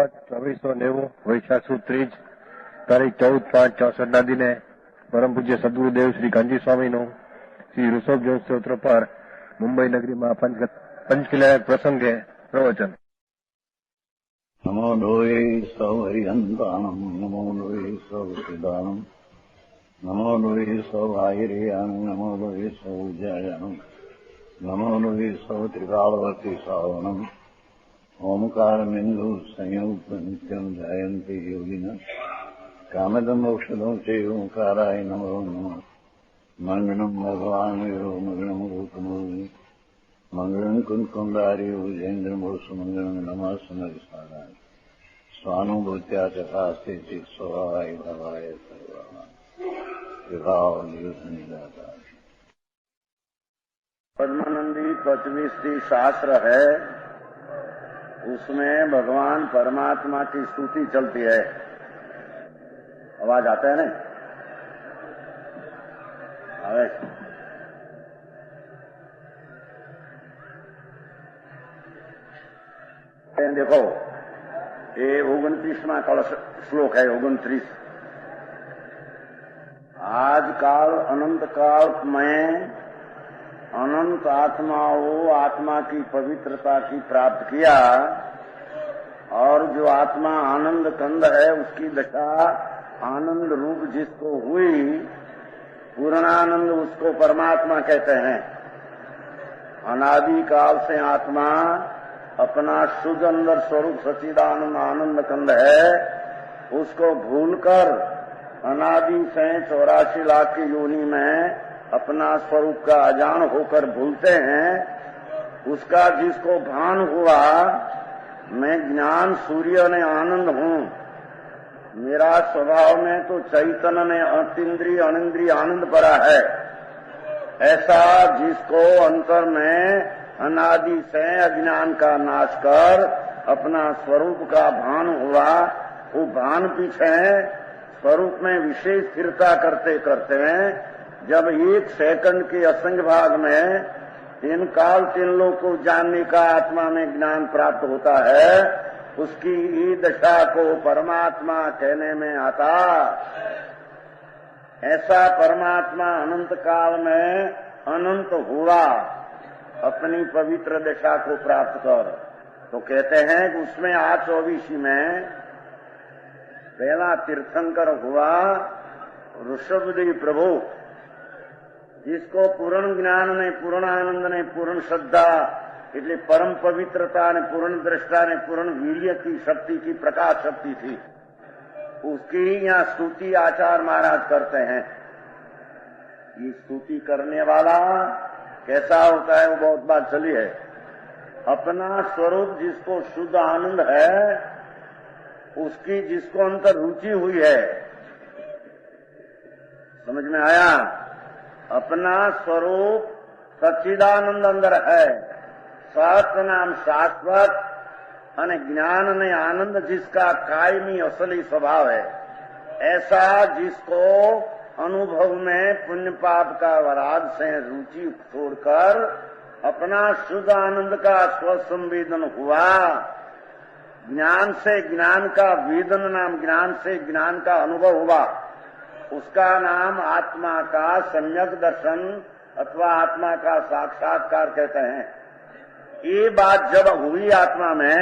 2490 વૈશાખ સુદ ત્રીજ તારીખ 14/5/64 દિને પરમ પૂજ્ય સદગુરુદેવ શ્રી કાંજી સ્વામીનું શ્રી ઋષભ જયંતિ સ્તોત્ર પર મુંબઈ નગરીમાં પંચકિલા પ્રસંગે પ્રવચન. નમો લોહે સૌ હરિહંતાણમ, નમો લોહે સૌ સિદાનમ, નમો લોહે સૌ આયર્યાણમ, નમો લોહે સૌ જયાણમ, નમો લોહે સૌ ત્રિકાળવતી સાવણમ. ઓમકારમિંદુ સંયુક્ત નિત્યમ જયંતિ યોગિન કામદમોક્ષદો चे ओंकाराय नमो नमः. मंगलम भगवान वीरो मंगलम गौतमो मंगलम कुंकुंडारी उजेन्द्रमोष मंगलम नमः समरिसाराय स्वानुभूत्या चकास्ते चित स्वभावाय भवाय सर्वा विभाव निदाता. पद्मानंदी 25वीं शास्त्र है, उसमें भगवान परमात्मा की स्तुति चलती है. आवाज आता है ना? आवे देखो, ये 29वां श्लोक है. 29. आज काल अनंत काल में अनंत आत्माओं आत्मा की पवित्रता की प्राप्त किया, और जो आत्मा आनंद कंद है उसकी दशा आनंद रूप जिसको हुई, पूर्णानंद, उसको परमात्मा कहते हैं. अनादि काल से आत्मा अपना शुद्ध अंदर स्वरूप सच्चिदानंद आनंद कंद है, उसको भूलकर अनादि से 84 लाख की योनि में अपना स्वरूप का अजान होकर भूलते हैं. उसका जिसको भान हुआ, मैं ज्ञान सूर्य ने आनंद हूँ, मेरा स्वभाव में तो चैतन्य ने अतीन्द्रिय अनिंद्रिय आनंद भरा है, ऐसा जिसको अंतर में अनादि से अज्ञान का नाश कर अपना स्वरूप का भान हुआ, वो भान पीछे स्वरूप में विशेष स्थिरता करते करते जब 1 सेकंड के असंग भाग में 3 काल 3 लोग को जानने का आत्मा में ज्ञान प्राप्त होता है, उसकी ही दशा को परमात्मा कहने में आता. ऐसा परमात्मा अनंत काल में अनंत हुआ अपनी पवित्र दशा को प्राप्त कर. तो कहते हैं कि उसमें 24 में पहला तीर्थंकर हुआ ऋषभदेव प्रभु, जिसको पूर्ण ज्ञान ने, पूर्ण आनंद ने, पूर्ण श्रद्धा, એટલે પરમ પવિत्रता ने, पूर्ण दृष्टा ने, पूर्ण वीर्य की शक्ति की प्रकाश शक्ति थी. उसकी यहाँ स्तुति आचार्य महाराज करते हैं. ये स्तुति करने वाला कैसा होता है वो बहुत बात चली है. अपना स्वरूप जिसको शुद्ध आनंद है, उसकी जिसको अंतर रुचि हुई है, समझ में आया? अपना स्वरूप सच्चिदानंद अंदर है, सत नाम शाश्वत, અને ज्ञान ने आनंद जिसका कायमी असली स्वभाव है, ऐसा जिसको अनुभव में पुण्य पाप का वराद से रुचि छोड़कर अपना शुद्ध आनंद का स्वसंवेदन हुआ, ज्ञान से ज्ञान का वेदन नाम, ज्ञान से ज्ञान का अनुभव हुआ, उसका नाम आत्मा का सम्यक दर्शन अथवा आत्मा का साक्षात्कार कहते हैं. ये बात जब हुई आत्मा में,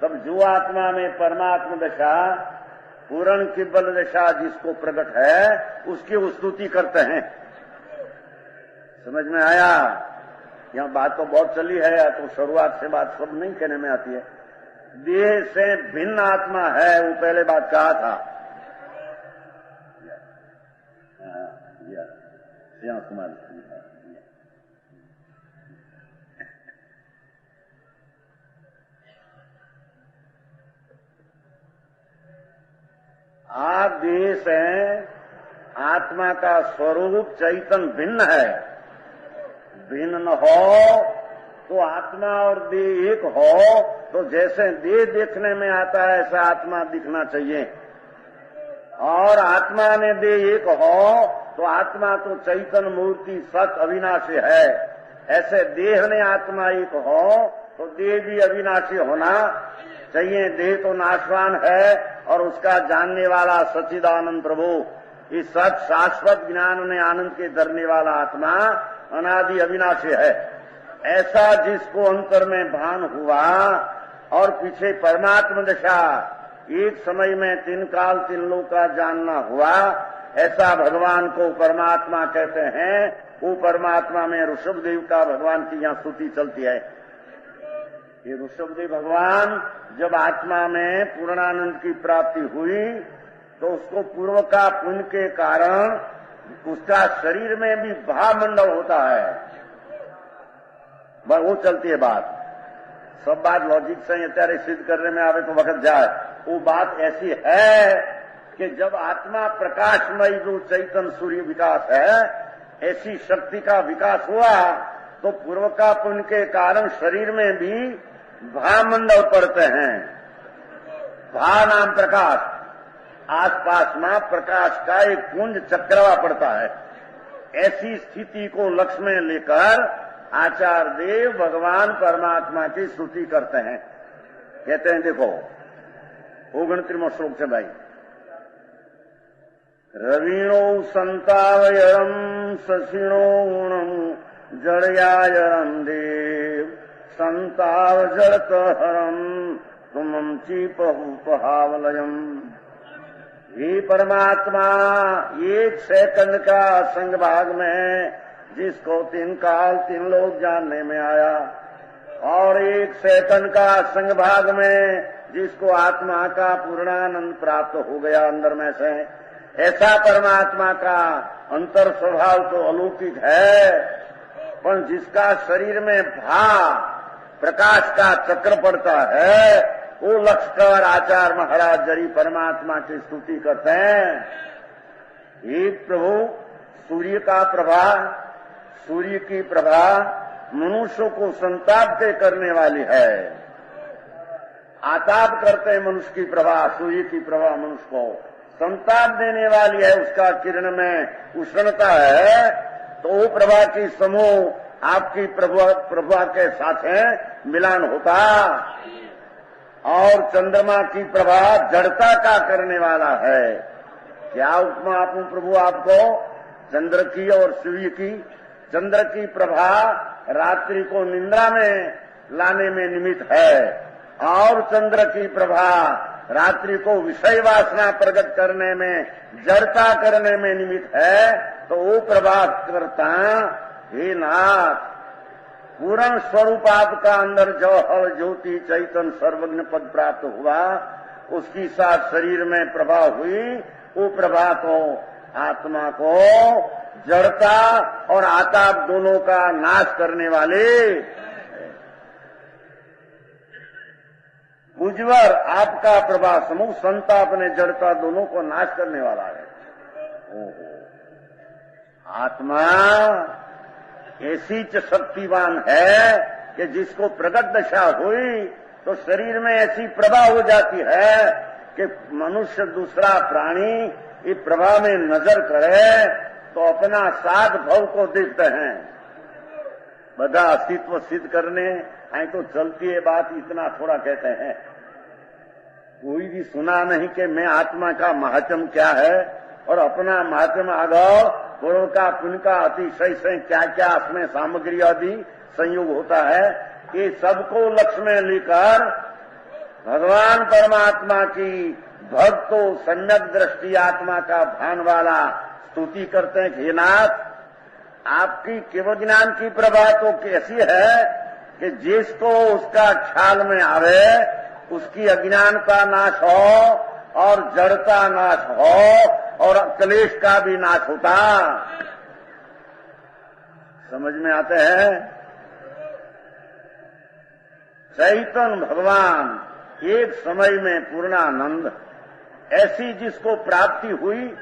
तब जो आत्मा में परमात्मा दशा, पूर्ण की बल दशा जिसको प्रकट है, उसकी स्तुति करते हैं. समझ में आया? यहाँ बात तो बहुत चली है, तो शुरुआत से बात सब नहीं कहने में आती है. देह से भिन्न आत्मा है, वो पहले बात कहा था. कुमार आप देह से आत्मा का स्वरूप चैतन्य भिन्न है. भिन्न न हो तो आत्मा और देह एक हो, तो जैसे देह देखने में आता है ऐसा आत्मा दिखना चाहिए. और आत्मा ने देह एक हो तो आत्मा तो चैतन्य मूर्ति सत अविनाशी है, ऐसे देह ने आत्मा एक हो तो देह भी अविनाशी होना चाहिए देह तो नाशवान है और उसका जानने वाला सच्चिदानंद प्रभु, इस सच शाश्वत ज्ञान में आनंद के धरने वाला आत्मा अनादि अविनाशी है। ऐसा जिसको अंतर में भान हुआ और पीछे परमात्मा दशा एक समय में 3 काल 3 लोक का जानना हुआ, ऐसा भगवान को परमात्मा कहते हैं। वो परमात्मा में ऋषभदेव का भगवान की यहाँ स्तुति चलती है। ये ऋषभदेव भगवान जब आत्मा में पूर्णानंद की प्राप्ति हुई तो उसको पूर्व का पुण्य के कारण उसका शरीर में भी भावमंडल होता है। वो चलती है बात, सब बात लॉजिक से अत्यारे सिद्ध करने में आवे तो वक्त जाए। वो बात ऐसी है कि जब आत्मा प्रकाशमयी जो चैतन्य सूर्य विकास है, ऐसी शक्ति का विकास हुआ तो पूर्व का पुण्य के कारण शरीर में भी भामंडल पड़ते हैं। भा नाम प्रकाश, आसपास में प्रकाश का एक पुंज चक्रवा पड़ता है। ऐसी स्थिति को लक्ष्य में लेकर आचार्य देव भगवान परमात्मा की स्तुति करते हैं। कहते हैं देखो 29वां श्लोक से भाई, रवीणो संतावयम शशिणो गुणम जड़यायरम देव संताव जड़त हरम तुमम चीपहुपहावलयम। हे परमात्मा, एक सेकंड का संग भाग में जिसको 3 काल 3 लोक जानने में आया और 1 सेकंड का संग भाग में जिसको आत्मा का पूर्णानंद प्राप्त हो गया अंदर में से, ऐसा परमात्मा का अंतर स्वभाव तो अलौकिक है। पर जिसका शरीर में प्रकाश का चक्र पड़ता है, वो लक्ष्कर आचार्य महाराज जरी परमात्मा की स्तुति करते हैं। हे प्रभु, सूर्य का प्रभा, सूर्य की प्रभा मनुष्यों को संताप के करने वाली है। आताप करते हैं मनुष्य की प्रभा, सूर्य की प्रभा मनुष्य को संताप देने वाली है। उसका किरण में उष्णता है तो वो प्रभा की समूह आपकी प्रभा के साथ है मिलान होता। और चंद्रमा की प्रभा जड़ता का करने वाला है। क्या उपमा आपू प्रभु आपको चंद्र की और सूर्य की? चंद्र की प्रभा रात्रि को निद्रा में लाने में निमित्त है और चंद्र की प्रभा रात्रि को विषय वासना प्रकट करने में, जड़ता करने में निमित्त है। तो वो प्रभा करता, हे नाथ, पूर्ण स्वरूप आपका अंदर जो हल ज्योति चैतन्य सर्वज्ञ पद प्राप्त हुआ, उसकी साथ शरीर में प्रभा हुई। वो प्रभा को, आत्मा को जड़ता और आताप दोनों का नाश करने वाले उज्ज्वल आपका प्रभा समूह संताप ने जड़ता दोनों को नाश करने वाला है। ओहो, आत्मा ऐसी शक्तिवान है कि जिसको प्रगट दशा हुई तो शरीर में ऐसी प्रभा हो जाती है कि मनुष्य दूसरा प्राणी इस प्रभा में नजर करे तो अपना साध भव को देखते हैं। बधा अस्तित्व सिद्ध करने आई तो चलती है बात, इतना थोड़ा कहते हैं। कोई भी सुना नहीं कि मैं आत्मा का महात्म क्या है और अपना महात्म आगाव पूर्व का पुण्य का अतिशय से क्या क्या उसमें सामग्री आदि संयोग होता है, ये सबको लक्ष्य में लेकर भगवान परमात्मा की भक्तों सम्यक दृष्टि आत्मा का भान वाला स्तुति करते हैं। हे नाथ, आपकी केवल ज्ञान की प्रभा तो कैसी है कि जिसको उसका ख्याल में आवे उसकी अज्ञानता नाश हो और जड़ता नाश हो और क्लेश का भी नाश होता। समझ में आते हैं? चैतन्य भगवान एक समय में पूर्णानंद, ऐसी जिसको प्राप्ति हुई,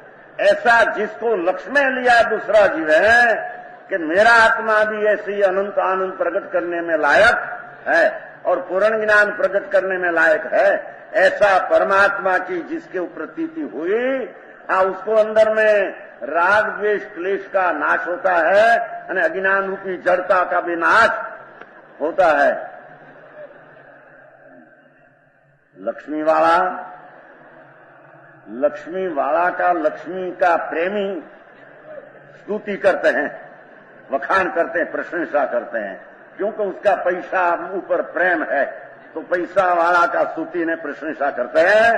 ऐसा जिसको लक्ष्य में लिया दूसरा जीव है कि मेरा आत्मा भी ऐसी अनंत आनंद प्रकट करने में लायक है और पूर्ण ज्ञान प्रकट करने में लायक है, ऐसा परमात्मा की जिसके प्रतीति हुई, उसको अंदर में राग द्वेष क्लेश का नाश होता है और अज्ञान रूपी जड़ता का भी नाश होता है। लक्ष्मी वाला, लक्ष्मी वाला का लक्ष्मी का प्रेमी स्तुति करते हैं, वखान करते हैं, प्रशंसा करते हैं, क्योंकि उसका पैसा ऊपर प्रेम है, तो पैसा वाला का स्तुति ने प्रशंसा करते हैं।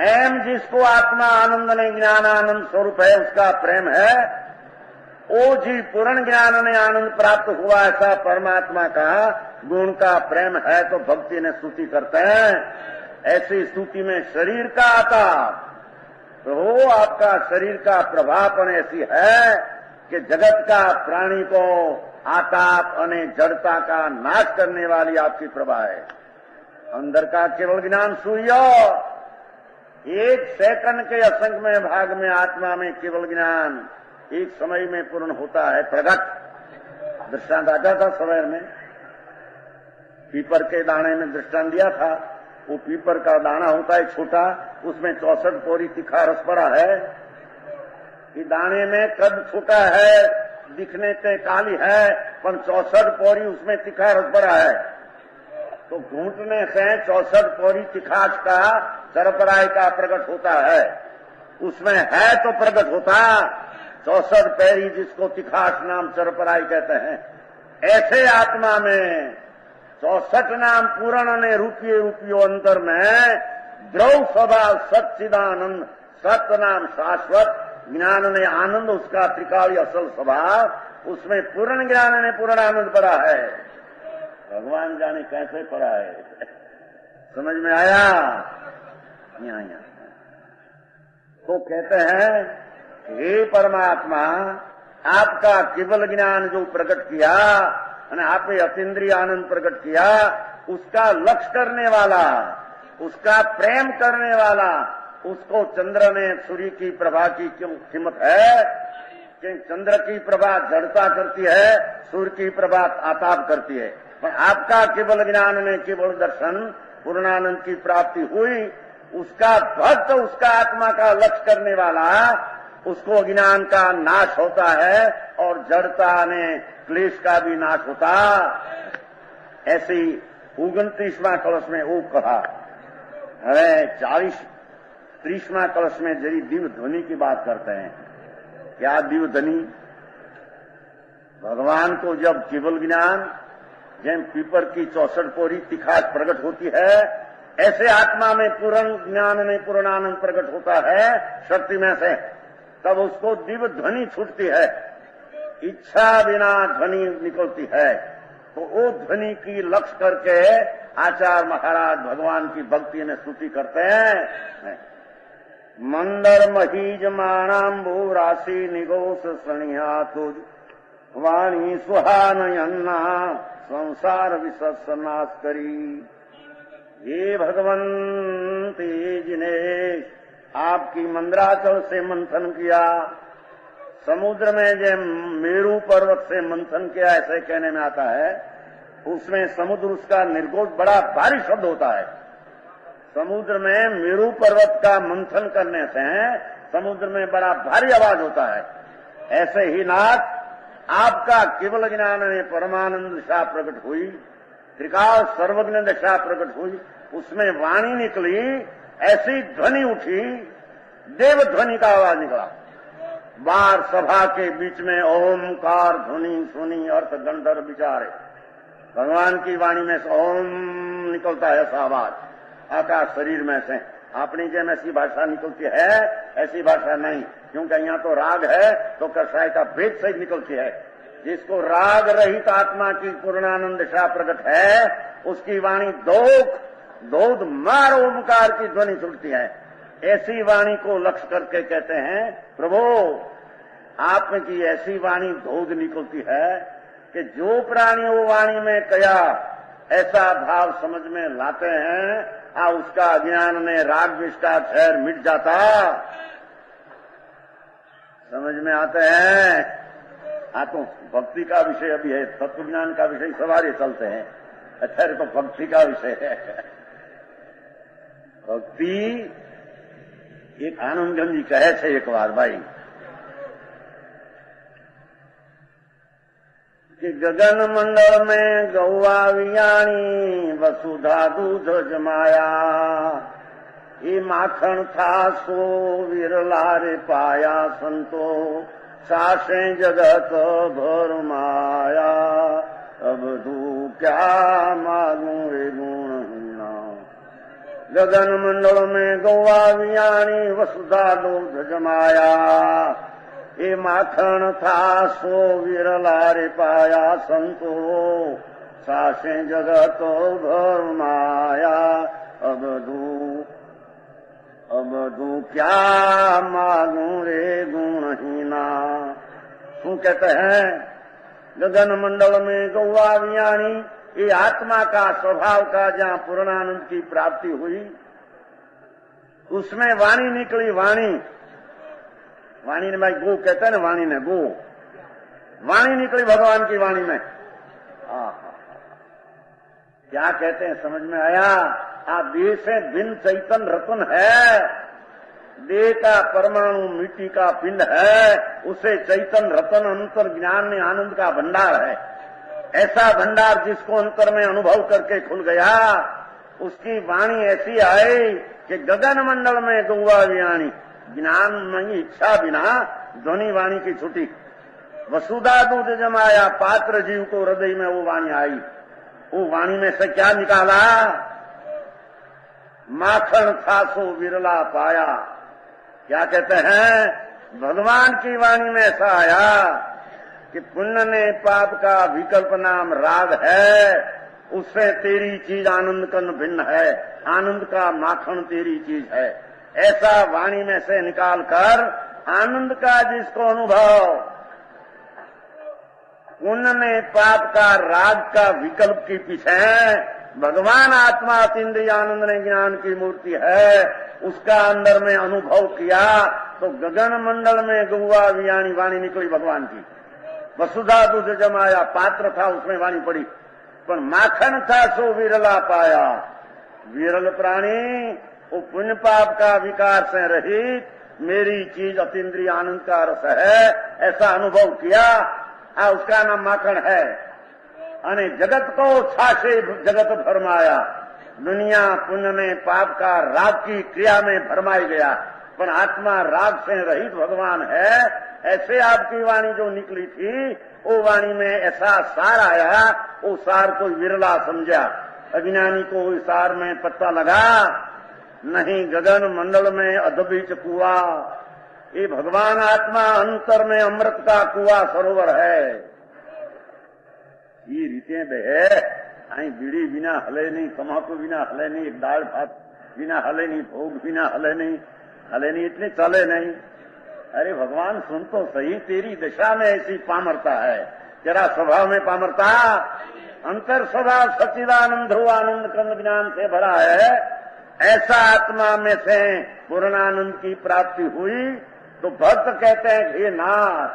एम जिसको आत्मा आनंद ने ज्ञान आनंद स्वरूप है, उसका प्रेम है, ओ जी पूर्ण ज्ञान ने आनंद प्राप्त हुआ, ऐसा परमात्मा का गुण का प्रेम है, तो भक्ति ने स्तुति करते हैं। ऐसी स्तुति में शरीर का आता, तो आपका शरीर का प्रभावपन ऐसी है कि जगत का प्राणी को आताप अने जड़ता का नाश करने वाली आपकी प्रभा है। अंदर का केवल ज्ञान सूर्य, एक सेकंड के असंख्य भाग में आत्मा में केवल ज्ञान एक समय में पूर्ण होता है, प्रगट। दृष्टांत आता था सवेर में, पीपर के दाने में दृष्टांत दिया था। वो पीपर का दाना होता है छोटा, उसमें 64 पोरी तीखा रस पड़ा है। ये दाने में कद छोटा है, दिखने से काली है, पर 64 पोरी उसमें तीखा रस पड़ा है। तो घूंटने से 64 पोरी तिखास का चरपराई का प्रकट होता है, उसमें है तो प्रकट होता 64 पैरी, जिसको तिखास नाम चरपराई कहते हैं। ऐसे आत्मा में 64 नाम पूर्ण ने रूपियो अंतर में द्रव स्वभाव सच्चिदानंद, सत्य नाम शाश्वत, ज्ञान ने आनंद उसका त्रिकाली असल स्वभाव, उसमें पूर्ण ज्ञान ने पूर्ण आनंद पड़ा है। भगवान जाने कैसे पड़ा है, समझ में आया? नहीं आया। तो कहते हैं, हे परमात्मा, आपका केवल ज्ञान जो प्रकट किया, आपने अतीन्द्रिय आनंद प्रकट किया, उसका लक्ष्य करने वाला, उसका प्रेम करने वाला, उसको चंद्र ने सूर्य की प्रभा की कीमत है कि चंद्र की प्रभा जड़ता करती है, सूर्य की प्रभा आताप करती है। पर आपका केवल ज्ञान ने केवल दर्शन पूर्णानंद की प्राप्ति हुई, उसका भक्त, उसका आत्मा का लक्ष्य करने वाला, उसको ज्ञान का नाश होता है और जड़ता ने क्लेश का भी नाश होता। ऐसी 29वां कलश में वो कहा। अरे 30वां कलश में जरी दिव्य ध्वनि की बात करते हैं। क्या दिव्य ध्वनि? भगवान को जब केवल ज्ञान, जैन पीपर की 64 पोरी तिखास प्रकट होती है, ऐसे आत्मा में पूर्ण ज्ञान में पूर्णानंद प्रकट होता है शक्ति में से, तब उसको दिव्य ध्वनि छूटती है, इच्छा बिना ध्वनि निकलती है। तो वो ध्वनि की लक्ष्य करके आचार्य महाराज भगवान की भक्ति ने स्तुति करते हैं। मंदर महीज माणाम्बु राशि निगोष सणिया तुझ वाणी सुहानयन्ना संसार विसर्ष नाश करी। हे भगवंती, जिन्हें आपकी मंदराचल से मंथन किया, समुद्र में जो मेरू पर्वत से मंथन किया, ऐसे कहने में आता है, उसमें समुद्र उसका निर्घोष बड़ा भारी शब्द होता है। समुद्र में मेरू पर्वत का मंथन करने से समुद्र में बड़ा भारी आवाज होता है। ऐसे ही नाथ, आपका केवल ज्ञान में परमानंद दशा प्रकट हुई, त्रिकाल सर्वज्ञ दशा प्रकट हुई, उसमें वाणी निकली, ऐसी ध्वनि उठी, देव ध्वनि का आवाज निकला। बार सभा के बीच में ओमकार ध्वनि सुनी, अर्थ गंधर्व विचारे। भगवान की वाणी में से ओम निकलता है ऐसा आवाज, आकाश शरीर में से। अपनी जेम ऐसी भाषा निकलती है, ऐसी भाषा नहीं, क्योंकि यहाँ तो राग है, तो कसाय का भेद सही निकलती है। जिसको राग रहित आत्मा की पूर्णानंद दशा प्रकट है, उसकी वाणी दौद मार ओमकार की ध्वनि छूटती है। ऐसी वाणी को लक्ष्य करके कहते हैं, प्रभु आपकी ऐसी वाणी धोध निकलती है कि जो प्राणी वो वाणी में कया ऐसा भाव समझ में लाते हैं, उसका अज्ञान में राग विष का क्षय मिट जाता। समझ में आते हैं? तो भक्ति का विषय अभी है, तत्व ज्ञान का विषय सवारी चलते हैं। अच्छा, तो भक्ति का विषय है। भक्ति एक आनंदगंज जी कहे छे एक बार, भाई कि गगन मंडल में गौआ वियाणी वसुधा दूध जमाया, ये माखन था सो विरला रे पाया संतो, सासे जगत भर माया, अब तू क्या मांगू रे गुणहीना। गगन मंडल में गौआ वियाणी वसुधा दूध जमाया, ये माखन था सो विरला रे पाया संतो, सासे जगत भर माया, अब तू क्या मांगू रे गुणहीना। तू कहते हैं गगन मंडल में गौआ वियाणी, ये आत्मा का स्वभाव का जहाँ पूर्णानंद की प्राप्ति हुई, उसमें वाणी निकली। वाणी ने भाई गो कहते हैं ना, वाणी ने गो, वाणी निकली भगवान की वाणी में। क्या कहते हैं समझ में आया? आप देह से भिन्न चैतन्य रतन है, देह का परमाणु मिट्टी का पिंड है, उसे चैतन्य रतन अंतर ज्ञान में आनंद का भंडार है। ऐसा भंडार जिसको अंतर में अनुभव करके खुल गया, उसकी वाणी ऐसी आई कि गगन मंडल में गौआ वियाणी, ज्ञान नहीं इच्छा बिना ध्वनि वाणी की छुटी, वसुधा दूध जमाया, पात्र जीव को हृदय में वो वाणी आई। वो वाणी में से क्या निकाला? माखन था सो विरला पाया। क्या कहते हैं? भगवान की वाणी में ऐसा आया कि पुण्य ने पाप का विकल्प नाम राग है, उससे तेरी चीज आनंद कन भिन्न है, आनंद का माखन तेरी चीज है। ऐसा वाणी में से निकाल कर आनंद का जिसको अनुभव, पुण्य ने पाप का राग का विकल्प के पीछे भगवान आत्मा अतीन्द्रिय आनंद ने ज्ञान की मूर्ति है, उसका अंदर में अनुभव किया तो गगन मंडल में गौआ वियाणी वाणी निकली भगवान की। वसुधा दूध जमाया, पात्र था उसमें वाणी पड़ी, पर माखन था सो विरला पाया। विरल प्राणी वो पुण्य पाप का विकार से रहित मेरी चीज अतीन्द्रिय आनंद का रस है, ऐसा अनुभव किया, उसका नाम माखन है। अने जगत को छाछे जगत भरमाया, दुनिया पुण्य में पाप का राग की क्रिया में भरमाई गया, पर आत्मा राग से रहित भगवान है। ऐसे आपकी वाणी जो निकली थी, वो वाणी में ऐसा सार आया, वो सार कोई विरला समझा, अज्ञानी को इस सार में पता लगा नहीं। गगन मंडल में अधबीच कुआ, ये भगवान आत्मा अंतर में अमृत का कुआ सरोवर है। ये रीते बे आई बीड़ी बिना हले नहीं, तमाकू बिना हले नहीं, एक दाल भात बिना हले नहीं, भोग बिना हले नहीं, इतने चले नहीं। अरे भगवान सुन तो सही, तेरी दशा में ऐसी पामरता है, तेरा स्वभाव में पामरता, अंतर स्वभाव सच्चिदानंद ध्रुव आनंद कंद ज्ञान से भरा है। ऐसा आत्मा में से पूर्णानंद की प्राप्ति हुई तो भक्त कहते हैं हे नाथ,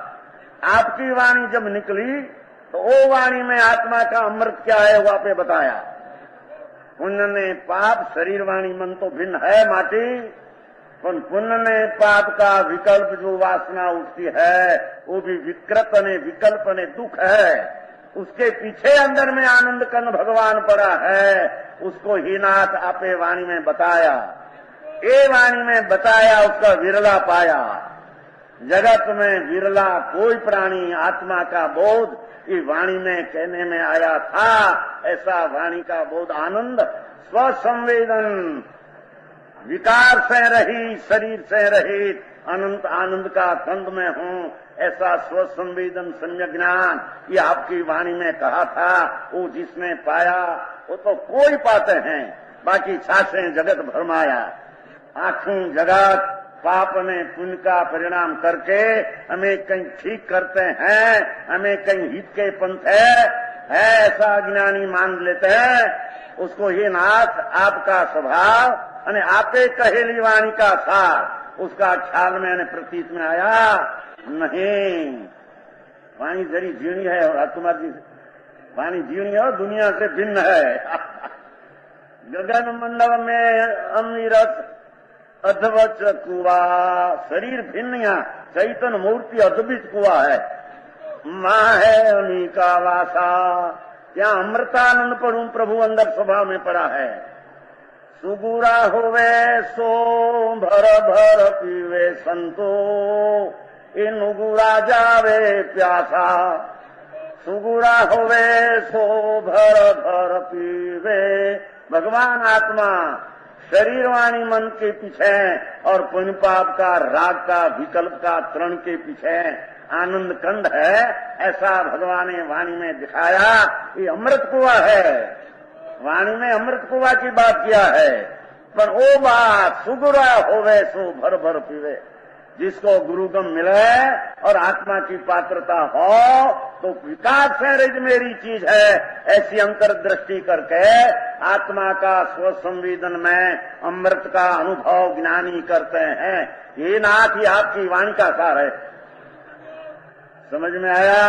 आपकी वाणी जब निकली तो वो वाणी में आत्मा का अमृत क्या है वो आपने बताया। पुण्य ने पाप, शरीर वाणी मन तो भिन्न है माटी, पर पुण्य ने पाप का विकल्प जो वासना उठती है वो भी विकृत ने विकल्प ने दुख है, उसके पीछे अंदर में आनंद कन भगवान पड़ा है, उसको ही नाथ आपे वाणी में बताया। ये वाणी में बताया, उसका विरला पाया। जगत में विरला कोई प्राणी आत्मा का बोध ये वाणी में कहने में आया था। ऐसा वाणी का बोध आनंद स्वसंवेदन, विकार से रही, शरीर से रहित, अनंत आनंद का कंद में हूँ, ऐसा स्वसंवेदन सम्यक ज्ञान ये आपकी वाणी में कहा था। वो जिसने पाया वो तो कोई पाते हैं, बाकी छाछे जगत भरमाया। आंखों जगत पाप ने पुण्य का परिणाम करके हमें कहीं ठीक करते हैं, हमें कहीं हित के पंथ है ऐसा अज्ञानी मान लेते हैं। उसको ही नाथ आपका स्वभाव अने आपे कहेली वाणी का सार उसका ख्याल में प्रतीत में आया नहीं। वाणी जरी जीवनी है और तुम्हारी वाणी जीवनी है और दुनिया से भिन्न है। गगन मंडल में अमीरत अधवच कुआ, शरीर भिन्न, यहाँ चैतन्य मूर्ति अद्भुत कुआ है। माँ है उन्हीं का वासा। क्या अमृतानंद पढ़ूं प्रभु अंदर स्वभाव में पड़ा है। सुगुरा होवे सो भर भर पीवे संतो, इन नुगुरा जावे प्यासा। सुगुरा होवे सो भर भर पीवे। भगवान आत्मा शरीर वाणी मन के पीछे और पुण्य पाप का, राग का, विकल्प का, तृण के पीछे आनंद कंद है। ऐसा भगवान ने वाणी में दिखाया। ये अमृत कुआं है। वाणी में अमृत कुआं की बात किया है। पर वो बात सुगुरा होवे सो भर भर पीवे। जिसको गुरुगम मिले और आत्मा की पात्रता हो तो विकास है रिज मेरी चीज है, ऐसी अंतर्दृष्टि करके आत्मा का स्व संवेदन में अमृत का अनुभव ज्ञानी करते हैं। ये नाथ ही आपकी वाणी का सार है। समझ में आया?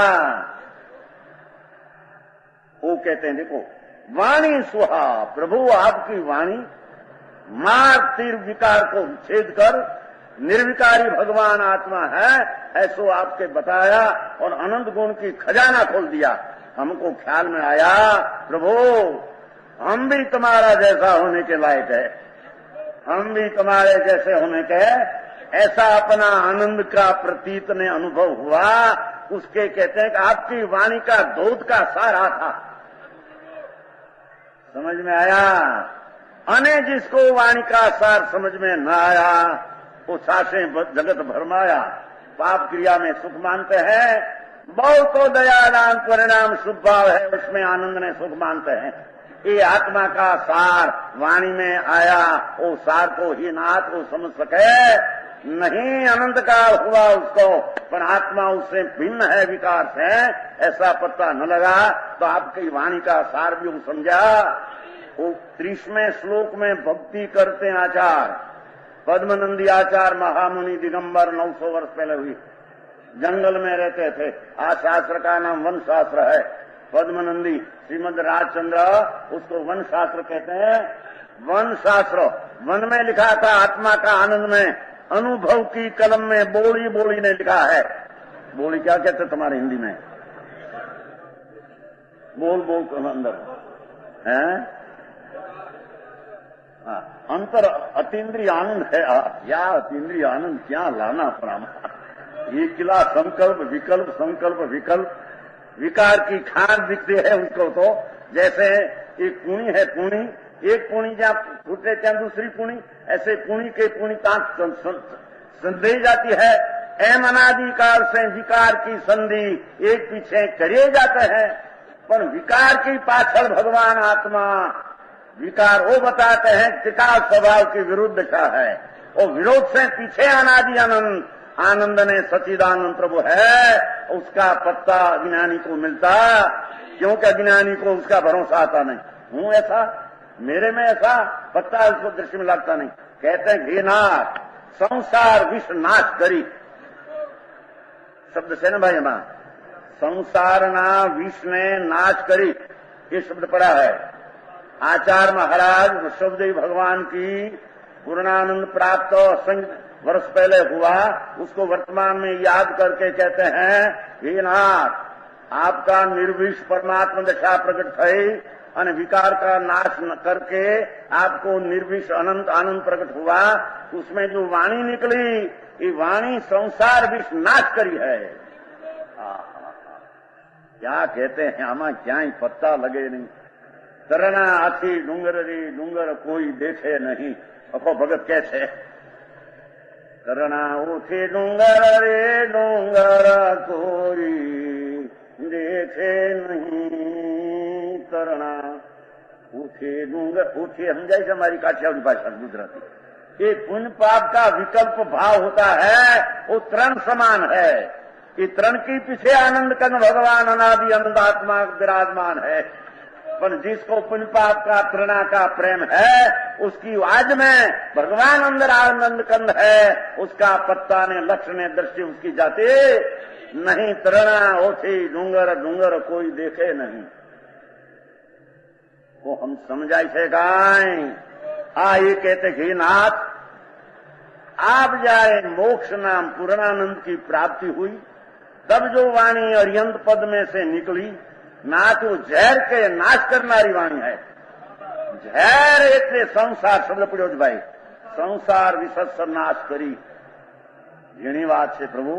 वो कहते हैं देखो, वाणी सुहा, प्रभु आपकी वाणी मार तीर विकार को छेद कर निर्विकारी भगवान आत्मा है, ऐसो आपके बताया और अनंत गुण की खजाना खोल दिया। हमको ख्याल में आया प्रभु हम भी तुम्हारा जैसा होने के लायक है, हम भी तुम्हारे जैसे होने के। ऐसा अपना आनंद का प्रतीत ने अनुभव हुआ। उसके कहते हैं कि आपकी वाणी का दूध का सारा था। समझ में आया? अने जिसको वाणी का सार समझ में न आया वो सासें जगत भरमाया। पाप क्रिया में सुख मानते हैं, बहुत तो दयादान परिणाम शुभ भाव है, उसमें आनंद ने सुख मानते हैं। ये आत्मा का सार वाणी में आया, वो सार को ही नाथ को समझ सके नहीं। अनंत काल हुआ उसको, पर आत्मा उससे भिन्न है, विकार से, ऐसा पता न लगा। तो आपकी वाणी का सार भी वो समझा। वो 30वें श्लोक में भक्ति करते हैं आचार, पद्मनंदी आचार महामुनि दिगंबर 900 वर्ष पहले हुई, जंगल में रहते थे। आज शास्त्र का नाम वन शास्त्र है। पद्मनंदी श्रीमद राजचंद्र उसको वन शास्त्र कहते हैं। वन शास्त्र, वन में लिखा था आत्मा का आनंद में, अनुभव की कलम में बोली बोली ने लिखा है। बोली क्या कहते तुम्हारे हिंदी में? बोल बोल अंदर है। अंतर अतीन्द्रिय आनंद है। क्या अतीन्द्रिय आनंद क्या लाना पड़ा। ये किला संकल्प विकल्प, संकल्प विकल्प, विकार की खान दिखती है उसको। तो जैसे एक पुणी है, पुणी एक पुणी जहाँ फूटे क्या दूसरी पुणी, ऐसे पुणी के पुणी ताक संधि जाती है। एम अनादिकाल से विकार की संधि एक पीछे करे जाते हैं। पर विकार की पाछड़ भगवान आत्मा, विकार वो बताते हैं टिकाव स्वभाव की विरुद्ध दिशा है। वो विरोध से पीछे अनादि आनंद, आनंद ने सच्चिदानंद प्रभु है, उसका पत्ता अज्ञानी को मिलता। क्योंकि अज्ञानी को उसका भरोसा आता नहीं। हूं ऐसा, मेरे में ऐसा पत्ता उसको दृष्टि में लगता नहीं। कहते हैं घी नाश संसार विष नाश करी, शब्द से न भाई मां, संसार ना विष ने नाश करी, ये शब्द पड़ा है। आचार्य महाराज ऋषभदेव भगवान की पूर्णानंद प्राप्त वर्ष पहले हुआ, उसको वर्तमान में याद करके कहते हैं हे नाथ आपका निर्विष परमात्मा दशा प्रकट थई और विकार का नाश करके आपको निर्विष अनंत आनंद प्रकट हुआ। उसमें जो वाणी निकली, ये वाणी संसार विष नाश करी है। क्या कहते हैं आमा क्या ही पत्ता लगे नहीं। तरणा आथी डूंगर रे डूंगर कोई देखे नहीं। अखो भगत कैसे तरणा उठे डूंगर रे डूंगर कोई देखे नहीं। तरणा उठे डूंगर, उठे समझाई से हमारी काठियावाड़ी भाषा गुजराती। ये पुण्य पाप का विकल्प भाव होता है, वो तरण समान है। कि तरण के पीछे आनंद कंद भगवान अनादि अनंत आत्मा विराजमान है। पर जिसको पुण्य पाप का तृणा का प्रेम है, उसकी आज में भगवान अंदर आनंद कंद है, उसका पत्ता ने लक्ष्य ने दृष्टि उसकी जाती नहीं। तृणा ओछी डूंगर डूंगर कोई देखे नहीं। वो हम समझाई थे गाय ये कहते कि नाथ आप जाए मोक्ष नाम पूर्णानंद की प्राप्ति हुई, तब जो वाणी अर्यंत पद में से निकली नाथ वो जहर के नाश करनारी वाणी है। जहर એટલે સંસાર શબ્દ પડ્યો છે ભાઈ, સંસાર વિસર્જન નાશ કરી ઘણી વાત છે પ્રભુ।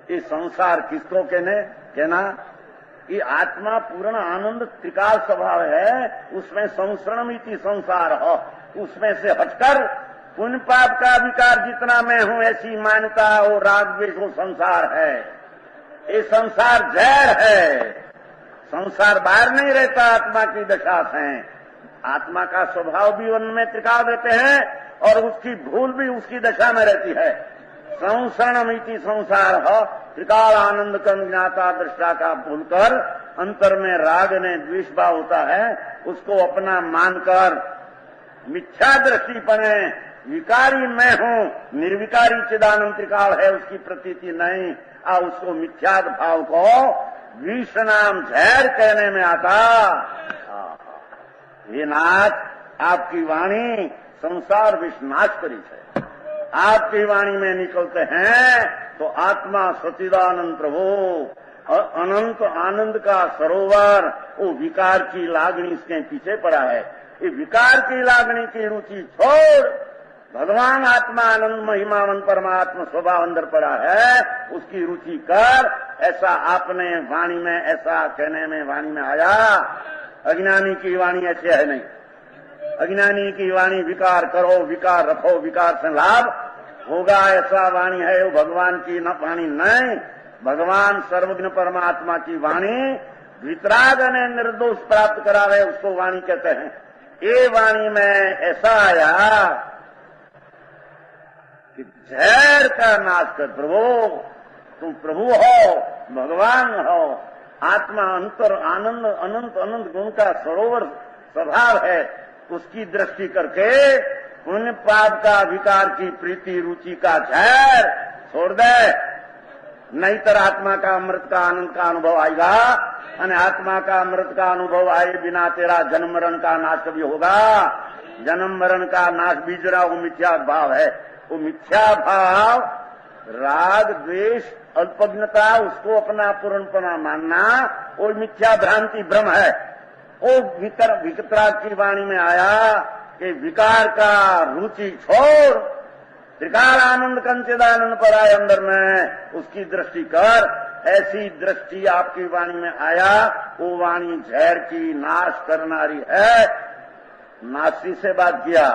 ये संसार किसको कहना? ये आत्मा पूर्ण आनंद त्रिकाल स्वभाव है, उसमें संसरणमिति संसार हो, उसमें से हटकर पुण्य पाप का विकार जितना मैं हूं ऐसी मान्यता वो राग द्वेष वो संसार है। ये संसार जहर है। संसार बाहर नहीं रहता, आत्मा की दशा से। आत्मा का स्वभाव भी उनमें त्रिकाल रहते हैं और उसकी भूल भी उसकी दशा में रहती है। संसरणमिति संसार हो, त्रिकाल आनंद का ज्ञाता दृष्टा का भूलकर अंतर में राग ने द्वेष भाव होता है, उसको अपना मानकर मिथ्या दृष्टि पने विकारी मैं हूं, निर्विकारी चिदानंद त्रिकाल है उसकी प्रतीति नहीं, उसको मिथ्या भाव को विष नाम जहर कहने में आता। हे नाथ, आपकी वाणी संसार विष नाश करी है। आपकी वाणी में निकलते हैं तो आत्मा सच्चिदानंद प्रभु अनंत आनंद का सरोवर, वो विकार की लागणी इसके पीछे पड़ा है। ये विकार की लागणी की रुचि छोड़, भगवान आत्मा आनंद महिमावन परमात्मा स्वभाव अंदर पड़ा है, उसकी रुचि कर। ऐसा आपने वाणी में ऐसा कहने में वाणी में आया। अज्ञानी की वाणी ऐसे है नहीं। अज्ञानी की वाणी विकार करो, विकार रखो, विकार से लाभ होगा, ऐसा वाणी है। वो भगवान की वाणी नहीं। भगवान सर्वज्ञ परमात्मा की वाणी वितराग ने निर्दोष प्राप्त करा रहे, उसको वाणी कहते हैं। ये वाणी में ऐसा आया कि जहर का नाश कर प्रभु, तुम प्रभु हो, भगवान हो, आत्मा अंतर आनंद अनंत अनंत गुण का सरोवर स्वभाव है, उसकी दृष्टि करके पुण्य पाप का विकार की प्रीति रुचि का जहर छोड़ दे, नहीं तो आत्मा का अमृत का आनंद का अनुभव आएगा। और आत्मा का अमृत का अनुभव आए बिना तेरा जन्म मरण का नाश कभी होगा? जन्म मरण का नाश बीजरा वो मिथ्या भाव है। वो मिथ्या भाव राग द्वेष अल्पज्ञता, उसको अपना पूर्णपना मानना, वो मिथ्या भ्रांति भ्रम है। वो वितराग की वाणी में आया कि विकार का रुचि छोड़, त्रिकाल आनंद कंचिदानंद पर आए अंदर में, उसकी दृष्टि कर। ऐसी दृष्टि आपकी वाणी में आया, वो वाणी जहर की नाश करनारी है। नासी से बात किया,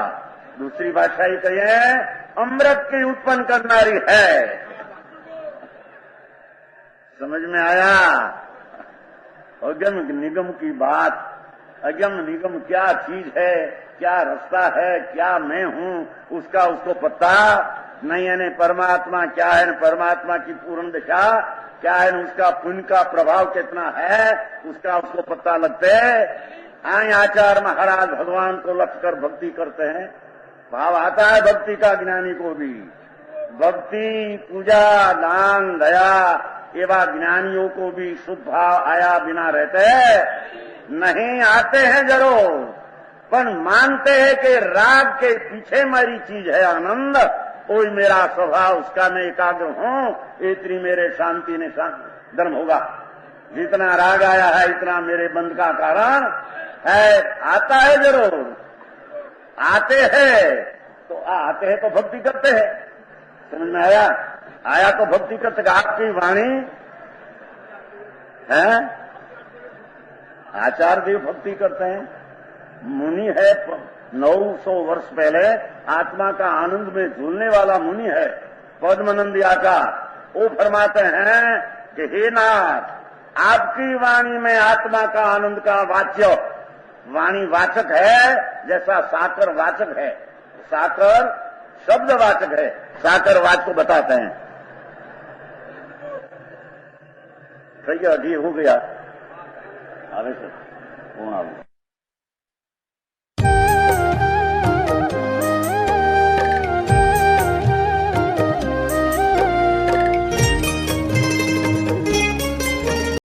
दूसरी भाषा ही कहिए अमृत की उत्पन्न करनारी है। समझ में आया? अगम निगम की बात, अगम निगम क्या चीज है, क्या रास्ता है, क्या मैं हूं, उसका उसको पता नहीं है। परमात्मा क्या है, परमात्मा की पूर्ण दिशा क्या है, उसका पुण्य का प्रभाव कितना है, उसका उसको पता लगते। आचार्य महाराज भगवान को लक्ष्य कर भक्ति करते हैं, भाव आता है भक्ति का ज्ञानी को भी। भक्ति पूजा दान दया एवं ज्ञानियों को भी शुद्ध भाव आया बिना रहते नहीं, आते हैं जरूर, पर मानते हैं कि राग के पीछे मेरी चीज है आनंद, कोई मेरा स्वभाव उसका मैं एकाग्र हूं, इतनी मेरे शांति ने धर्म होगा। जितना राग आया है इतना मेरे बंध का कारण है। आता है जरूर, आते हैं तो भक्ति करते हैं। समझ में आया? आया तो भक्ति करते। आपकी वाणी है, आचार्य देव भक्ति करते हैं। मुनि है 900 वर्ष पहले आत्मा का आनंद में झूलने वाला मुनि है पद्मनंदी आचार्य। वो फरमाते हैं कि हे नाथ, आपकी वाणी में आत्मा का आनंद का वाच्य, वाणी वाचक है जैसा साकर वाचक है। साकर शब्द वाचक है, साकर वाच को बताते हैं। सही अभी हो गया। आवे सर,